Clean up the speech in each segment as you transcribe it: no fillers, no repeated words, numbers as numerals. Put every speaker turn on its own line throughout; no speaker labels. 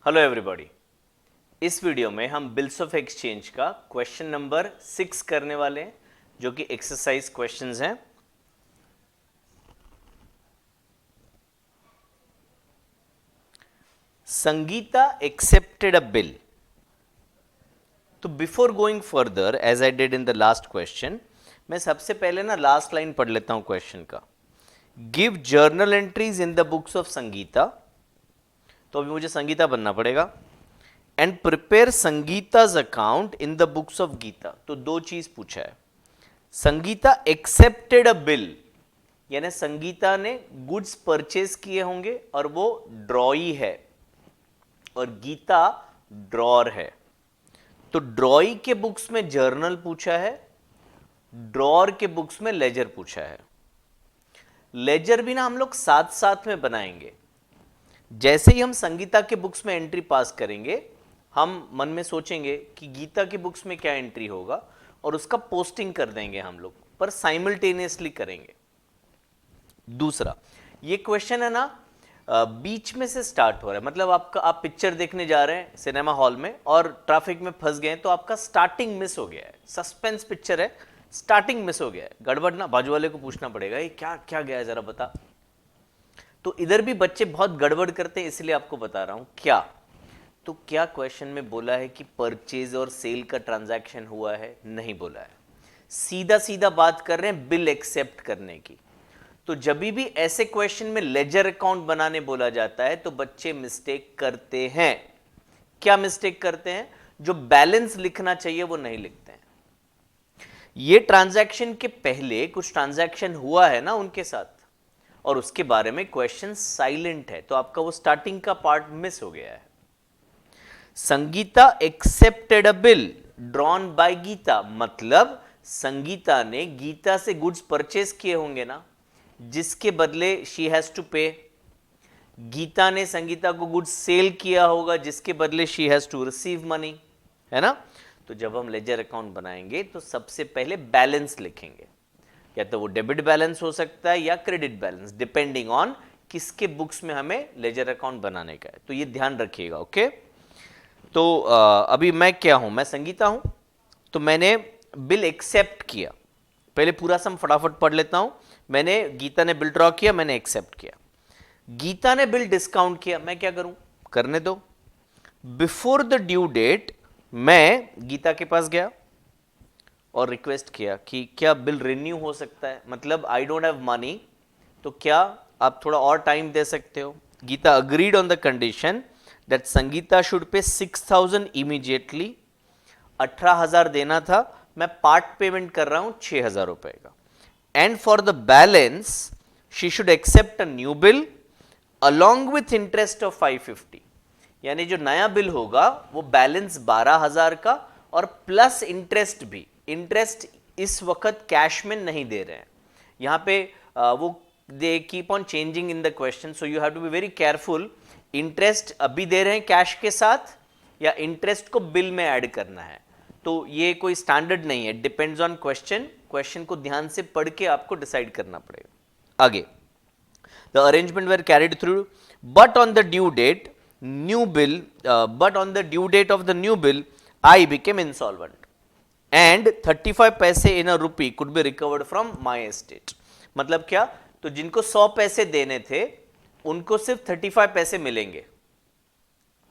Hello everybody. इस video में हम बिल्स ऑफ एक्सचेंज का क्वेश्चन नंबर 6 करने वाले हैं, जो कि एक्सरसाइज क्वेश्चंस हैं। Sangeeta accepted a bill. तो before going further as I did in the last question, मैं सबसे पहले ना लास्ट लाइन पढ़ लेता हूं क्वेश्चन का। Give journal entries in the books of Sangeeta. तो अभी मुझे संगीता बनना पड़ेगा। And prepare Sangeeta's account in the books of Geeta. तो दो चीज पूछा है। संगीता एक्सेप्टेड अ बिल, यानी संगीता ने गुड्स परचेज किए होंगे और वो ड्रॉई है, और गीता ड्रॉर है। तो ड्रॉई के बुक्स में जर्नल पूछा है, ड्रॉर के बुक्स में लेजर पूछा है। लेजर भी ना हम लोग साथ साथ में बनाएंगे। जैसे ही हम संगीता के बुक्स में एंट्री पास करेंगे, हम मन में सोचेंगे कि गीता की बुक्स में क्या एंट्री होगा और उसका पोस्टिंग कर देंगे हम लोग, पर साइमल्टेनियसली करेंगे। दूसरा, ये क्वेश्चन है ना बीच में से स्टार्ट हो रहा है। मतलब आप पिक्चर देखने जा रहे हैं सिनेमा हॉल में और ट्रैफिक में फंस गए, तो आपका स्टार्टिंग मिस हो गया है। सस्पेंस पिक्चर है, स्टार्टिंग मिस हो गया है। गड़बड़ ना, बाजू वाले को पूछना पड़ेगा ये क्या क्या गया है, जरा बता। तो इधर भी बच्चे बहुत गड़बड़ करते हैं, इसलिए आपको बता रहा हूं क्या। तो क्या क्वेश्चन में बोला है कि परचेज और सेल का ट्रांजैक्शन हुआ है? नहीं बोला है। सीधा सीधा बात कर रहे हैं बिल एक्सेप्ट करने की। तो जब भी ऐसे क्वेश्चन में लेजर अकाउंट बनाने बोला जाता है तो बच्चे मिस्टेक करते हैं। क्या मिस्टेक करते हैं? जो बैलेंस लिखना चाहिए वो नहीं लिखते हैं। ये ट्रांजैक्शन के पहले कुछ ट्रांजैक्शन हुआ है ना उनके साथ, और उसके बारे में क्वेश्चन साइलेंट है, तो आपका वो स्टार्टिंग का पार्ट मिस हो गया है। Sangeeta accepted a bill drawn by Geeta, मतलब संगीता ने गीता से गुड्स परचेज किए होंगे ना, जिसके बदले शी हैज टू पे। गीता ने संगीता को गुड्स सेल किया होगा, जिसके बदले she has to receive money, है ना। तो जब हम लेजर अकाउंट बनाएंगे तो सबसे पहले बैलेंस लिखेंगे। या तो वो डेबिट बैलेंस हो सकता है या क्रेडिट बैलेंस, डिपेंडिंग ऑन किसके बुक्स में हमें लेजर अकाउंट बनाने का है। तो ये ध्यान रखिएगा, ओके। तो अभी मैं क्या हूं? मैं संगीता हूं, तो मैंने बिल एक्सेप्ट किया। पहले पूरा सम फटाफट पढ़ लेता हूं। मैंने गीता ने बिल ड्रॉ किया, मैंने एक्सेप्ट किया। गीता ने बिल डिस्काउंट किया, मैं क्या करूं? करने दो। बिफोर द ड्यू डेट मैं गीता के पास गया और रिक्वेस्ट किया कि क्या बिल रिन्यू हो सकता है, मतलब आई डोंट हैव मनी, तो क्या आप थोड़ा और टाइम दे सकते हो? Geeta agreed on the condition that Sangeeta should pay 6,000 immediately. 18,000 देना था, मैं पार्ट पेमेंट कर रहा हूं 6,000 रुपए का। And for the balance she should accept a new bill along with interest of 550। यानी जो नया बिल होगा वो बैलेंस 12,000 का और प्लस इंटरेस्ट भी। इंटरेस्ट इस वक्त कैश में नहीं दे रहे हैं यहां पे, वो they keep on changing in the question, so you have to be very careful. Interest अभी दे रहे हैं कैश के साथ या इंटरेस्ट को बिल में ऐड करना है, तो ये कोई स्टैंडर्ड नहीं है, डिपेंड्स ऑन क्वेश्चन। क्वेश्चन को ध्यान से पढ़ के आपको डिसाइड करना पड़ेगा। आगे, the arrangement were carried through, but on the due date new bill, but on the due date of the new bill I became insolvent and 35 पैसे in a rupee could be recovered from my estate. मतलब क्या? तो जिनको 100 पैसे देने थे उनको सिर्फ 35 पैसे मिलेंगे,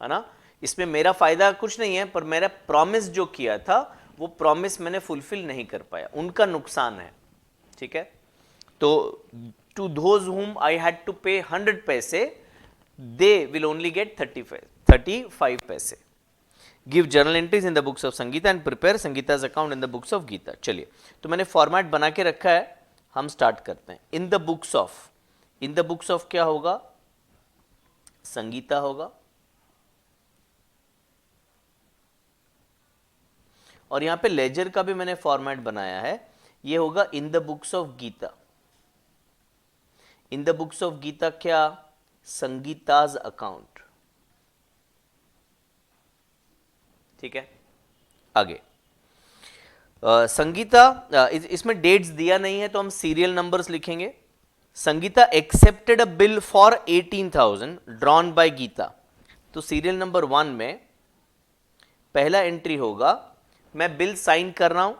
है ना। इसमें मेरा फायदा कुछ नहीं है, पर मेरा प्रॉमिस जो किया था वो प्रॉमिस मैंने फुलफिल नहीं कर पाया, उनका नुकसान है, ठीक है। तो टू दोज हुम आई हैड टू पे 100 पैसे, दे विल ओनली गेट 35 पैसे। Give journal entries in the books of Sangeeta and prepare Sangeeta's account in the books of Geeta. चलिए, तो मैंने फॉर्मेट बना के रखा है, हम स्टार्ट करते हैं। इन the books of, in the books of क्या होगा? संगीता होगा, और यहां पे लेजर का भी मैंने फॉर्मेट बनाया है, ये होगा in the books of Geeta. In the books of Geeta क्या? संगीताज अकाउंट, ठीक है। आगे संगीता, इसमें डेट्स दिया नहीं है तो हम सीरियल नंबर्स लिखेंगे। Sangeeta accepted a bill for 18,000 drawn by Geeta. तो सीरियल नंबर 1 में पहला एंट्री होगा, मैं बिल साइन कर रहा हूं,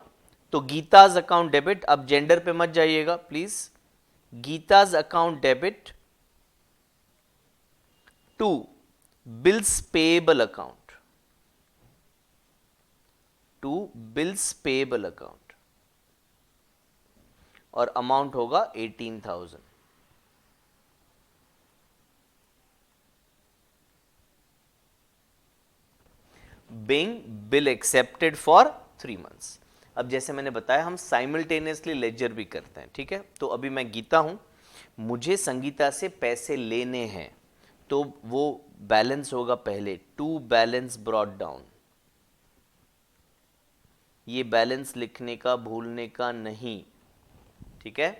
तो गीताज अकाउंट डेबिट, अब जेंडर पे मत जाइएगा please, Geeta's account debit to bills payable account, to bills payable account, और अमाउंट होगा 18,000। being bill accepted for 3 months। अब जैसे मैंने बताया हम साइमल्टेनियसली लेजर भी करते हैं, ठीक है। तो अभी मैं गीता हूं, मुझे संगीता से पैसे लेने हैं, तो वो बैलेंस होगा पहले टू बैलेंस ब्रॉट डाउन, ये बैलेंस लिखने का भूलने का नहीं, ठीक है।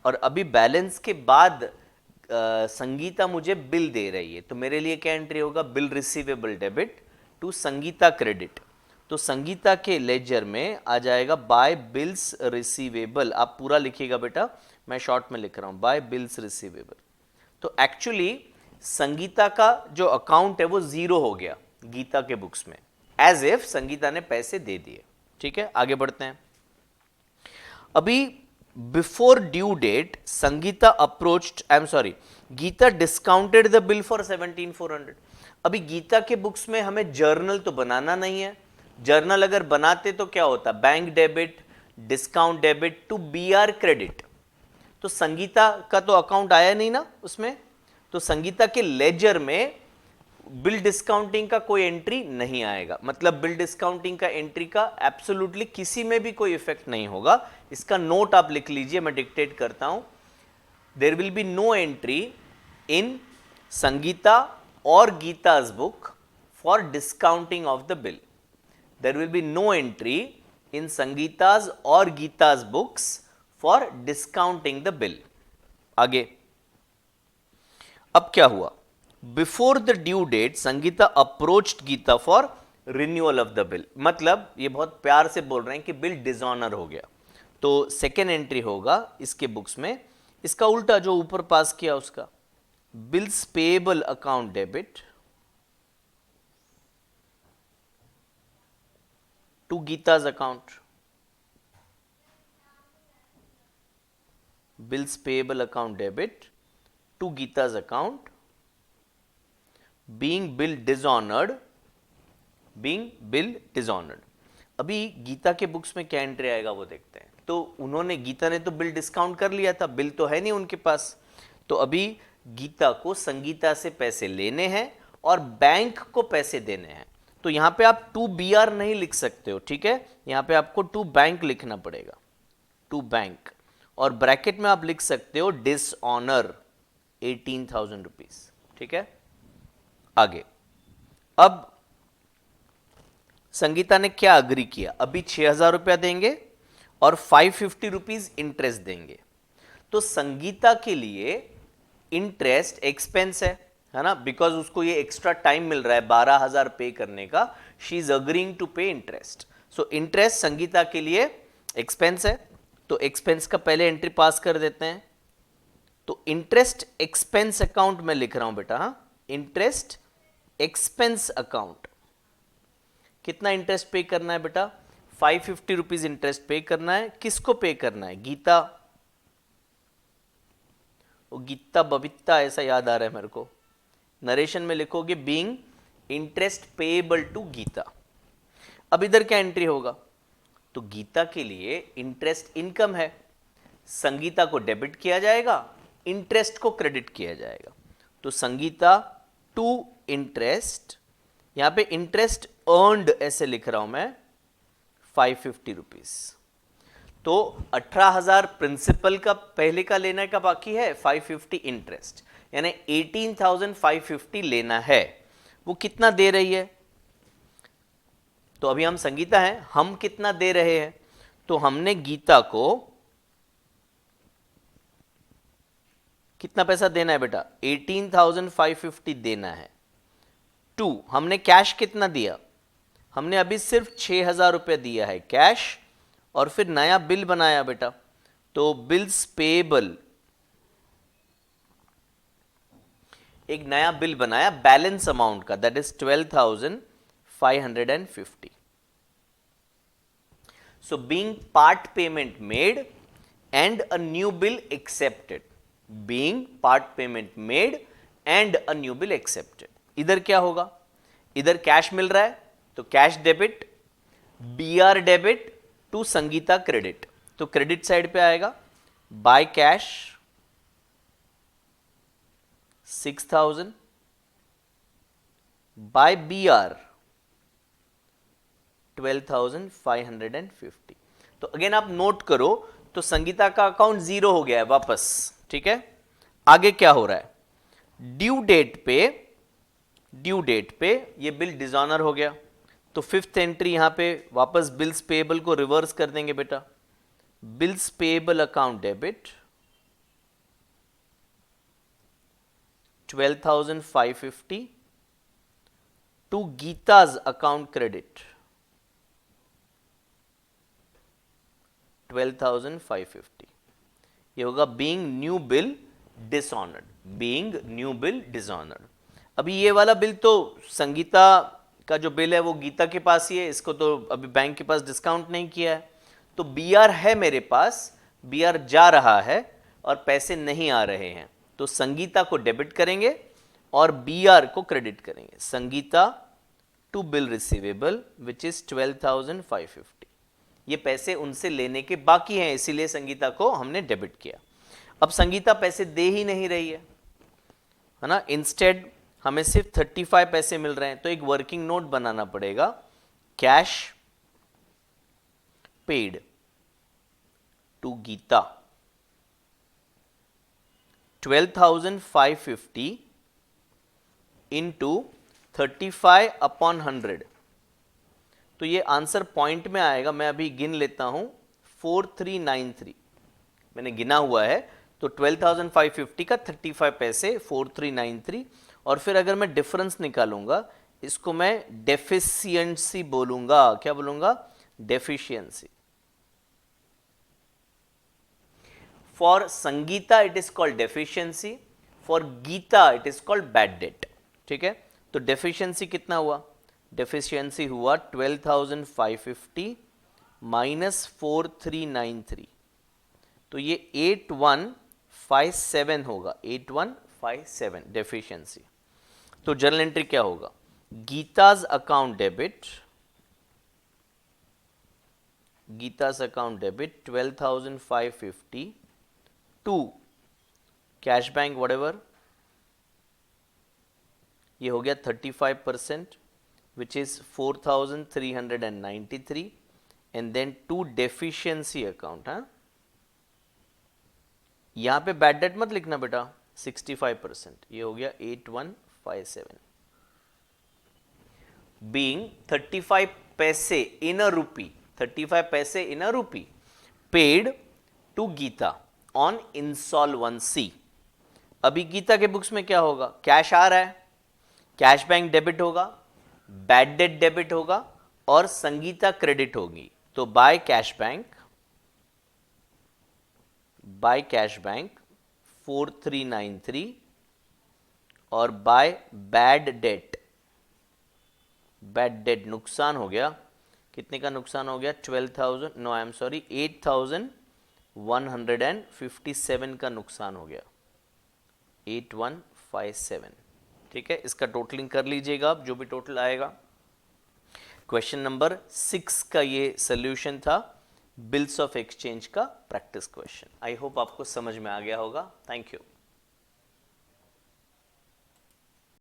और अभी बैलेंस के बाद संगीता मुझे बिल दे रही है, तो मेरे लिए क्या एंट्री होगा, bill receivable debit to Sangeeta credit. तो संगीता के लेजर में आ जाएगा बाय बिल्स रिसीवेबल, आप पूरा लिखिएगा बेटा, मैं शॉर्ट में लिख रहा हूं, बाय बिल्स रिसीवेबल। तो एक्चुअली संगीता का जो अकाउंट है वो 0 हो गया गीता के बुक्स में, एज इफ संगीता ने पैसे दे दिए, ठीक है। आगे बढ़ते हैं। अभी before due date Sangeeta approached, I am sorry, Geeta discounted the bill for 17,400। अभी गीता के बुक्स में हमें जर्नल तो बनाना नहीं है, जर्नल अगर बनाते तो क्या होता, bank debit discount debit to BR credit, तो संगीता का तो अकाउंट आया नहीं ना उसमें, तो संगीता के लेजर में बिल डिस्काउंटिंग का कोई एंट्री नहीं आएगा, मतलब बिल डिस्काउंटिंग का एंट्री का एब्सोल्युटली किसी में भी कोई इफेक्ट नहीं होगा। इसका नोट आप लिख लीजिए, मैं डिक्टेट करता हूं, there will be no entry in Sangeeta और गीता's book for discounting of the bill. There will be no entry in Sangeeta's or Geeta's books for discounting the bill. आगे अब क्या हुआ, before the due date Sangeeta approached Geeta for renewal of the bill, मतलब ये बहुत प्यार से बोल रहे हैं कि बिल डिसऑनर हो गया, तो सेकेंड एंट्री होगा इसके बुक्स में, इसका उल्टा जो ऊपर पास किया उसका, bills payable account debit to Geeta's account, bills payable account debit to Geeta's account, being bill dishonoured, being bill dishonoured. अभी गीता के बुक्स में क्या एंट्री आएगा वो देखते हैं। तो उन्होंने, गीता ने तो बिल डिस्काउंट कर लिया था, बिल तो है नहीं उनके पास, तो अभी गीता को संगीता से पैसे लेने हैं और बैंक को पैसे देने हैं, तो यहां पे आप टू बीआर नहीं लिख सकते हो, ठीक है, यहां पे आपको टू बैंक लिखना पड़ेगा, टू बैंक, और ब्रैकेट में आप लिख सकते हो डिसऑनर 18,000 रुपीज, ठीक है। आगे अब संगीता ने क्या अग्री किया, अभी 6,000 रुपया देंगे और 550 रुपीज इंटरेस्ट देंगे, तो संगीता के लिए इंटरेस्ट एक्सपेंस है ना, बिकॉज उसको ये एक्स्ट्रा टाइम मिल रहा है 12,000 पे करने का, शी इज अग्रीइंग टू पे इंटरेस्ट, सो इंटरेस्ट संगीता के लिए एक्सपेंस है, तो एक्सपेंस का पहले एंट्री पास कर देते हैं, तो इंटरेस्ट एक्सपेंस अकाउंट में लिख रहा हूं बेटा, इंटरेस्ट एक्सपेंस अकाउंट, कितना इंटरेस्ट पे करना है बेटा, 550 रुपीज इंटरेस्ट पे करना है, किसको पे करना है, गीता, वो गीता बबीता ऐसा याद आ रहा है मेरे को, नरेशन में लिखोगे being interest payable to Geeta. अब इधर क्या एंट्री होगा, तो गीता के लिए इंटरेस्ट इनकम है, संगीता को डेबिट किया जाएगा, इंटरेस्ट को क्रेडिट किया जाएगा, तो संगीता टू इंटरेस्ट, यहां पे इंटरेस्ट अर्नड ऐसे लिख रहा हूं मैं 550 रुपीज, तो 18,000 प्रिंसिपल का पहले का लेने का बाकी है, 550 इंटरेस्ट, यानी 18,550 लेना है। वो कितना दे रही है, तो अभी हम संगीता हैं, हम कितना दे रहे हैं, तो हमने गीता को कितना पैसा देना है बेटा, 18,550 देना है, टू हमने कैश कितना दिया, हमने अभी सिर्फ 6,000 रुपये दिया है कैश, और फिर नया बिल बनाया बेटा, तो बिल्स पेएबल एक नया बिल बनाया बैलेंस अमाउंट का, that is 12,550. So being part payment made and a new bill accepted. Being part payment made and a new bill accepted. इधर क्या होगा? इधर कैश मिल रहा है तो cash debit, BR debit to Sangeeta credit. तो क्रेडिट साइड पे आएगा बाय कैश 6,000, बाय BR 12,550. तो अगेन आप नोट करो तो संगीता का अकाउंट जीरो हो गया है वापस. ठीक है, आगे क्या हो रहा है? ड्यू डेट पे ये बिल डिसऑनर हो गया तो फिफ्थ एंट्री यहां पे वापस बिल्स पेएबल को रिवर्स कर देंगे बेटा. Bills payable account debit 12,550 to Geeta's account credit 12,550. ये होगा being new bill dishonoured. Being new bill dishonoured. अभी ये वाला बिल तो संगीता का जो बिल है वो गीता के पास ही है, इसको तो अभी बैंक के पास डिस्काउंट नहीं किया है. तो BR है मेरे पास, BR जा रहा है और पैसे नहीं आ रहे हैं तो संगीता को डेबिट करेंगे और BR को क्रेडिट करेंगे. Sangeeta to bill receivable which is 12,550. ये पैसे उनसे लेने के बाकी हैं इसीलिए संगीता को हमने डेबिट किया. अब संगीता पैसे दे ही नहीं रही है ना, इंस्टेड हमें सिर्फ 35 पैसे मिल रहे हैं तो एक वर्किंग नोट बनाना पड़ेगा. Cash paid to Geeta 12,550 into 35 upon 100. तो ये आंसर पॉइंट में आएगा. मैं अभी गिन लेता हूं 4393 मैंने गिना हुआ है. तो 12,550 का 35 पैसे 4393. और फिर अगर मैं डिफरेंस निकालूंगा इसको मैं डेफिशिएंसी बोलूंगा. क्या बोलूंगा? Deficiency. For Sangeeta it is called deficiency, for Geeta it is called bad debt. ठीक है, तो डेफिशिएंसी कितना हुआ? डेफिशिएंसी हुआ 12,550 माइनस 4393. तो ये 8157 होगा. 8157 डेफिशिएंसी. तो जर्नल एंट्री क्या होगा? Geeta's account debit, Geeta's account debit 12,550 to cash bank whatever. ये हो गया 35% which is 4,393 and then to deficiency account. हाँ, यहां पे बैड डेट मत लिखना बेटा. 65%. ये हो गया 8157. being 35 पैसे in a rupee, 35 पैसे in a rupee paid to Gita on insolvency. अभी गीता के बुक्स में क्या होगा? कैश आ रहा है, कैश बैंक डेबिट होगा, बैड डेट डेबिट होगा और संगीता क्रेडिट होगी. तो बाय कैश बैंक 4393 और बाय बैड डेट नुकसान हो गया. कितने का नुकसान हो गया? 12,000 नो आई एम सॉरी 8,157 का नुकसान हो गया. 8157. ठीक है, इसका टोटलिंग कर लीजिएगा आप, जो भी टोटल आएगा. क्वेश्चन नंबर 6 का ये सोल्यूशन था, बिल्स ऑफ एक्सचेंज का प्रैक्टिस क्वेश्चन. आई होप आपको समझ में आ गया होगा. Thank you.